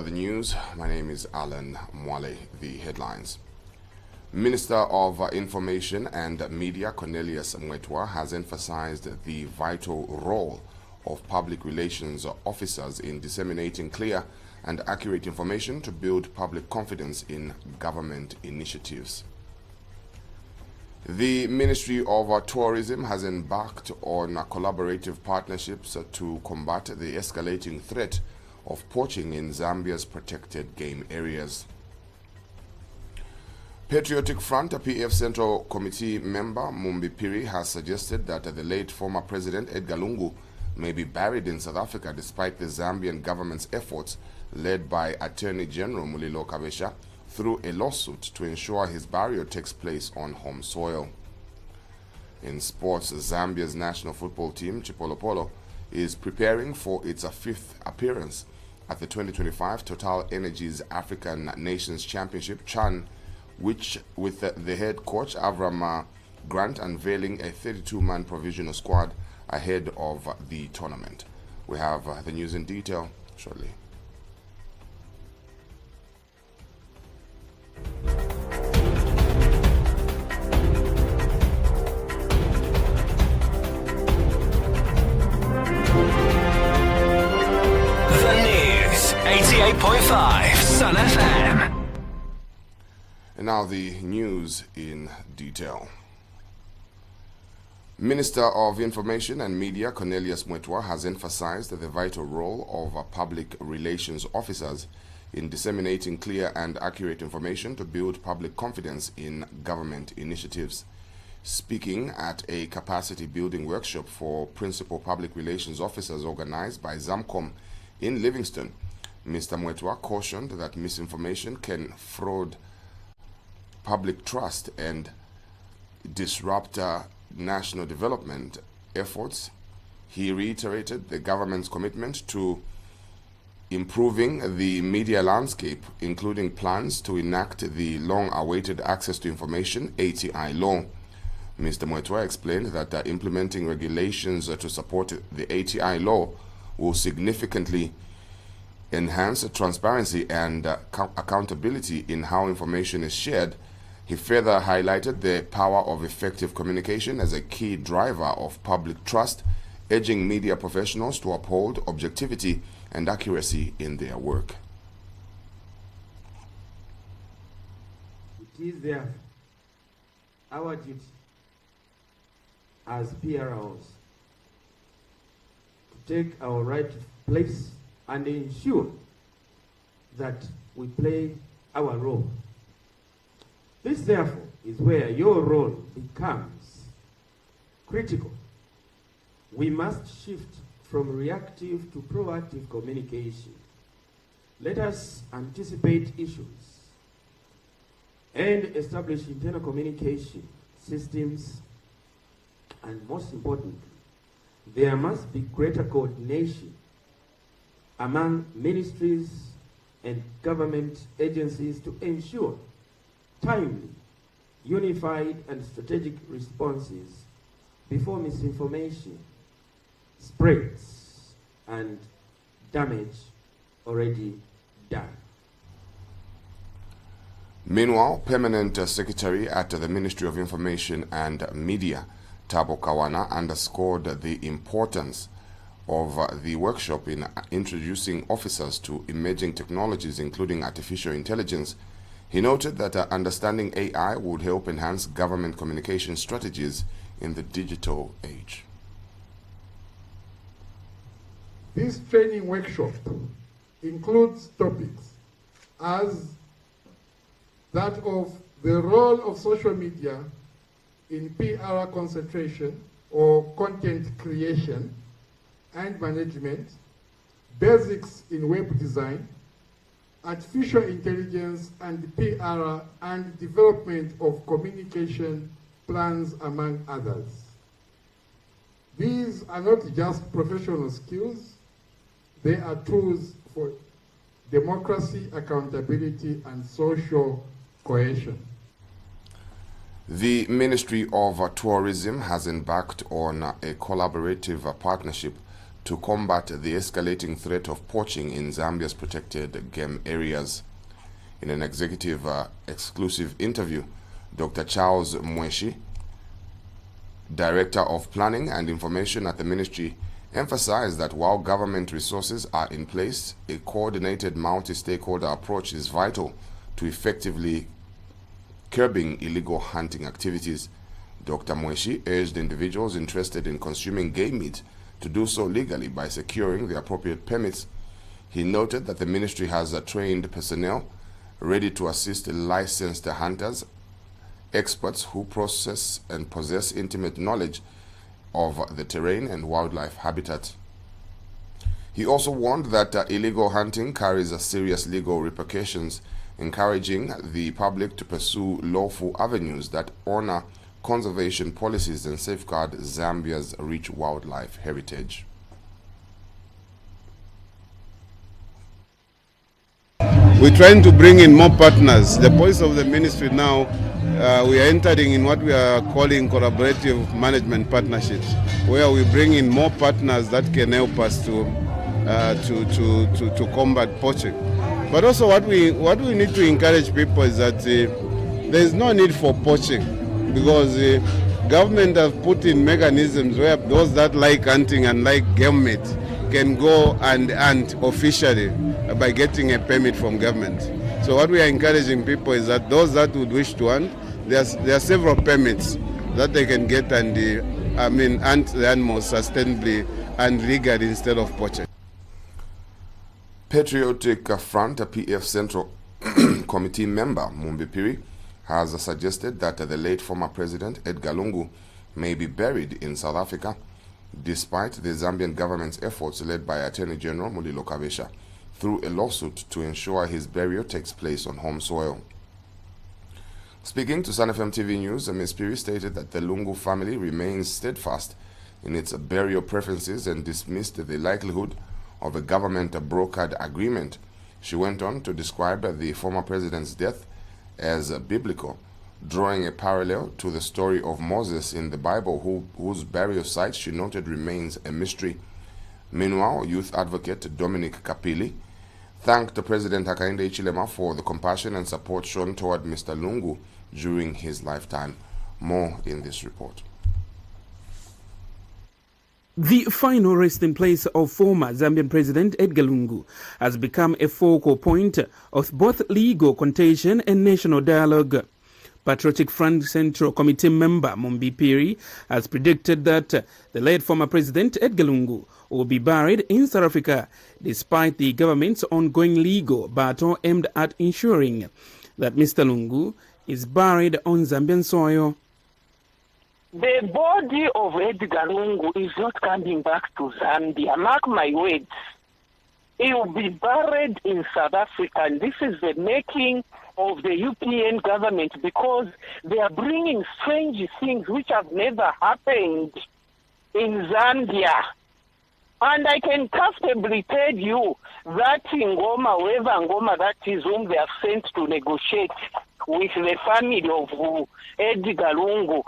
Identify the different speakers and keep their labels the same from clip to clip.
Speaker 1: the news, my name is Alan Mwale. The headlines. Minister of Information and Media Cornelius Mwetwa has emphasized the vital role of public relations officers in disseminating clear and accurate information to build public confidence in government initiatives. The Ministry of Tourism has embarked on collaborative partnerships to combat the escalating threat of poaching in Zambia's protected game areas. Patriotic Front, a PF Central Committee member Mumbi Piri has suggested that the late former President Edgar Lungu may be buried in South Africa despite the Zambian government's efforts, led by Attorney General Mulilo Kabesha, through a lawsuit to ensure his burial takes place on home soil. In sports, Zambia's national football team, Chipolopolo, is preparing for its fifth appearance at the 2025 Total Energies African Nations Championship, CHAN, which with the head coach Avram Grant unveiling a 32-man provisional squad ahead of the tournament. We have the news in detail shortly.
Speaker 2: The news, 88.5 Sun FM.
Speaker 1: And now the news in detail. Minister of Information and Media Cornelius Mwetwa has emphasized the vital role of public relations officers in disseminating clear and accurate information to build public confidence in government initiatives. Speaking at a capacity building workshop for principal public relations officers organized by Zamcom in Livingston, Mr. Mwetwa cautioned that misinformation can fraud public trust and disrupt national development efforts. He reiterated the government's commitment to improving the media landscape, including plans to enact the long-awaited Access to Information (ATI) law. Mr. Mwetwa explained that implementing regulations to support the ATI law will significantly enhance transparency and accountability in how information is shared. He further highlighted the power of effective communication as a key driver of public trust, urging media professionals to uphold objectivity and accuracy in their work.
Speaker 3: It is therefore our duty as PROs to take our rightful place and ensure that we play our role. This, therefore, is where your role becomes critical. We must shift from reactive to proactive communication. Let us anticipate issues and establish internal communication systems, and most importantly, there must be greater coordination among ministries and government agencies to ensure timely, unified and strategic responses before misinformation spreads and damage already done.
Speaker 1: Meanwhile, Permanent Secretary at the Ministry of Information and Media, Tabo Kawana, underscored the importance of the workshop in introducing officers to emerging technologies, including artificial intelligence. He noted that understanding AI would help enhance government communication strategies in the digital age.
Speaker 4: This training workshop includes topics as that of the role of social media in PR concentration or content creation and management, basics in web design, artificial intelligence and PR and development of communication plans, among others. These are not just professional skills, they are tools for democracy, accountability, and social cohesion.
Speaker 1: The Ministry of Tourism has embarked on a collaborative partnership to combat the escalating threat of poaching in Zambia's protected game areas. In an executive exclusive interview, Dr. Charles Mweshi, Director of Planning and Information at the Ministry, emphasized that while government resources are in place, a coordinated multi-stakeholder approach is vital to effectively curbing illegal hunting activities. Dr. Mweshi urged individuals interested in consuming game meat to do so legally by securing the appropriate permits. He noted that the ministry has trained personnel ready to assist licensed hunters, experts who possess intimate knowledge of the terrain and wildlife habitat. He also warned that illegal hunting carries serious legal repercussions, encouraging the public to pursue lawful avenues that honor conservation policies and safeguard Zambia's rich wildlife heritage.
Speaker 5: We're trying to bring in more partners. The policy of the ministry now, we are entering in what we are calling collaborative management partnerships, where we bring in more partners that can help us to combat poaching. But also what we need to encourage people is that there is no need for poaching, because the government has put in mechanisms where those that like hunting and like game meat can go and hunt officially by getting a permit from government. So what we are encouraging people is that those that would wish to hunt, there are several permits that they can get and hunt the animals sustainably and legally instead of poaching.
Speaker 1: Patriotic Front PF Central Committee member Mumbi Piri has suggested that the late former President Edgar Lungu may be buried in South Africa, despite the Zambian government's efforts led by Attorney General Mulilo Kavesha through a lawsuit to ensure his burial takes place on home soil. Speaking to Sun FM TV News, Ms. Piri stated that the Lungu family remains steadfast in its burial preferences and dismissed the likelihood of a government-brokered agreement. She went on to describe the former president's death as biblical, drawing a parallel to the story of Moses in the Bible, whose burial site she noted remains a mystery. Meanwhile, youth advocate Dominic Kapili thanked President Hakainde Hichilema for the compassion and support shown toward Mr. Lungu during his lifetime. More in this report.
Speaker 6: The final resting place of former Zambian President Edgar Lungu has become a focal point of both legal contention and national dialogue. Patriotic Front Central Committee member Mumbi Piri has predicted that the late former President Edgar Lungu will be buried in South Africa, despite the government's ongoing legal battle aimed at ensuring that Mr. Lungu is buried on Zambian soil.
Speaker 7: The body of Edgar Lungu is not coming back to Zambia. Mark my words. He will be buried in South Africa, and this is the making of the UPN government, because they are bringing strange things which have never happened in Zambia. And I can comfortably tell you that Ngoma, whoever Ngoma that is, whom they have sent to negotiate with the family of Edgar Lungu,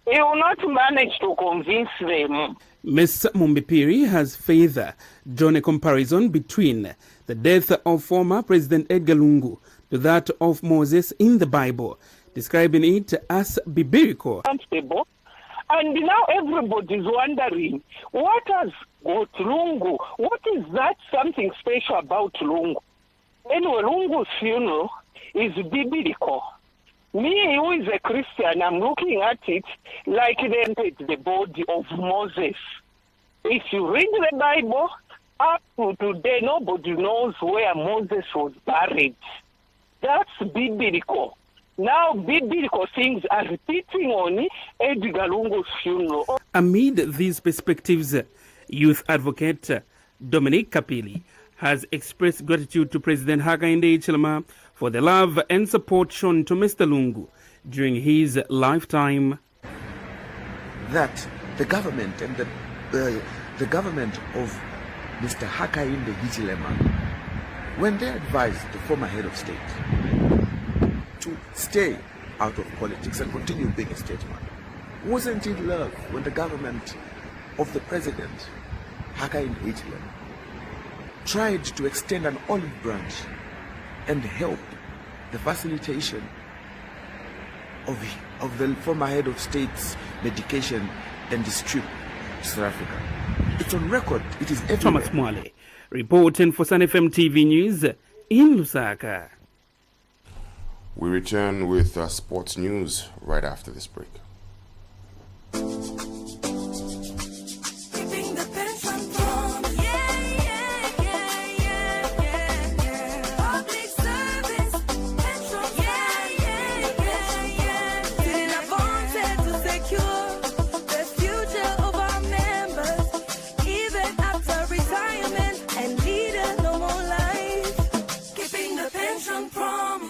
Speaker 7: he will not manage to convince them.
Speaker 6: Ms. Mumbi Piri has further drawn a comparison between the death of former President Edgar Lungu to that of Moses in the Bible, describing it as biblical.
Speaker 7: And now everybody is wondering, what has got Lungu? What is that something special about Lungu? Anyway, Lungu's funeral is biblical. Me, who is a Christian, I'm looking at it like they entered the body of Moses. If you read the Bible, up to today, nobody knows where Moses was buried. That's biblical. Now, biblical things are repeating on Edgar Lungu's funeral.
Speaker 6: Amid these perspectives, youth advocate Dominic Kapili has expressed gratitude to President Hakainde Hichilema for the love and support shown to Mr. Lungu during his lifetime.
Speaker 8: That the government and the government of Mr. Hakainde Hichilema, when they advised the former head of state to stay out of politics and continue being a statesman, wasn't it love when the government of the president Hakainde Hichilema tried to extend an olive branch and help the facilitation of the former head of state's medication and trip to South Africa. It's on record. It is everywhere.
Speaker 6: Thomas Mwale, reporting for Sun FM TV News in Lusaka.
Speaker 1: We return with sports news right after this break.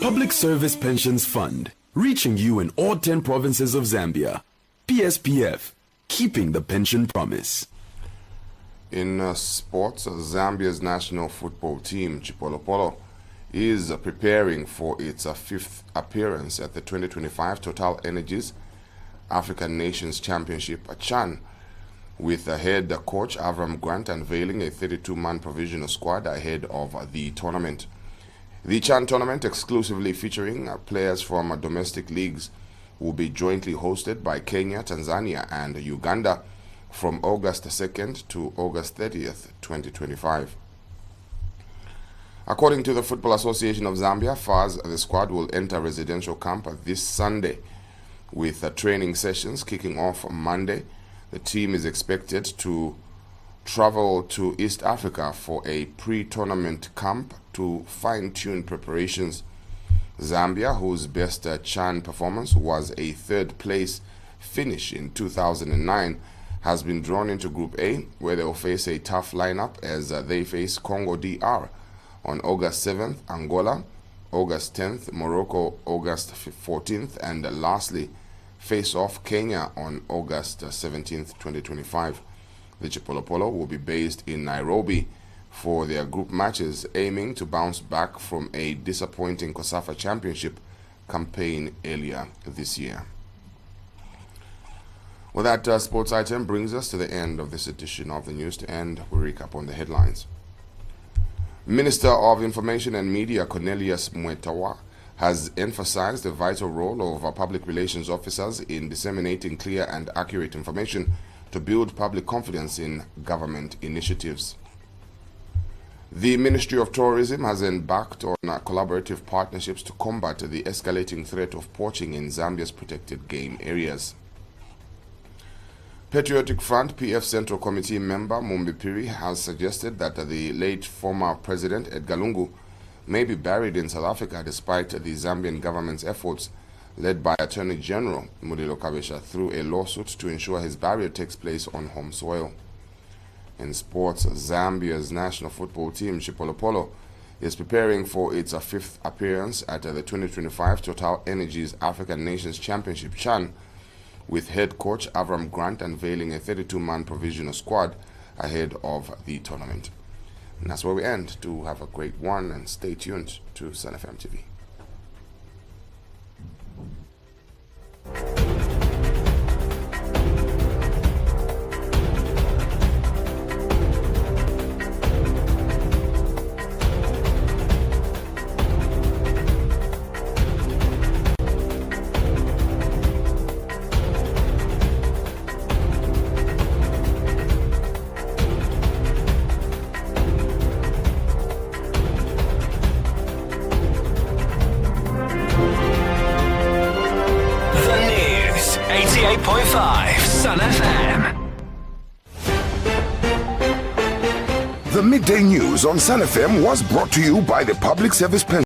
Speaker 9: Public Service Pensions Fund, reaching you in all 10 provinces of Zambia. PSPF, keeping the pension promise.
Speaker 1: In sports, Zambia's national football team, Chipolopolo, is preparing for its fifth appearance at the 2025 Total Energies African Nations Championship, CHAN, with head coach Avram Grant unveiling a 32-man provisional squad ahead of the tournament. The CHAN tournament, exclusively featuring players from domestic leagues, will be jointly hosted by Kenya, Tanzania, and Uganda from August 2nd to August 30th, 2025. According to the Football Association of Zambia, FAZ, the squad will enter residential camp this Sunday, with training sessions kicking off on Monday. The team is expected to travel to East Africa for a pre-tournament camp to fine-tune preparations. Zambia, whose best CHAN performance was a third-place finish in 2009, has been drawn into Group A, where they will face a tough lineup as they face Congo DR on August 7th, Angola, August 10th, Morocco, August 14th, and lastly, face off Kenya on August 17th, 2025. The Chipolopolo will be based in Nairobi for their group matches, aiming to bounce back from a disappointing COSAFA Championship campaign earlier this year. Well, that sports item brings us to the end of this edition of the news. To end, we recap on the headlines. Minister of Information and Media Cornelius Mwetawa has emphasized the vital role of public relations officers in disseminating clear and accurate information to build public confidence in government initiatives. The Ministry of Tourism has embarked on collaborative partnerships to combat the escalating threat of poaching in Zambia's protected game areas. Patriotic Front PF Central Committee member Mumbi Piri has suggested that the late former President Edgar Lungu may be buried in South Africa despite the Zambian government's efforts, led by Attorney General Mulilo Kabesha, through a lawsuit to ensure his burial takes place on home soil. In sports, Zambia's national football team, Chipolopolo, is preparing for its fifth appearance at the 2025 Total Energies African Nations Championship, CHAN, with head coach Avram Grant unveiling a 32-man provisional squad ahead of the tournament. And that's where we end. Do have a great one and stay tuned to Sun FM TV.
Speaker 2: Sun FM.
Speaker 10: The Midday News on Sun FM was brought to you by the Public Service Pension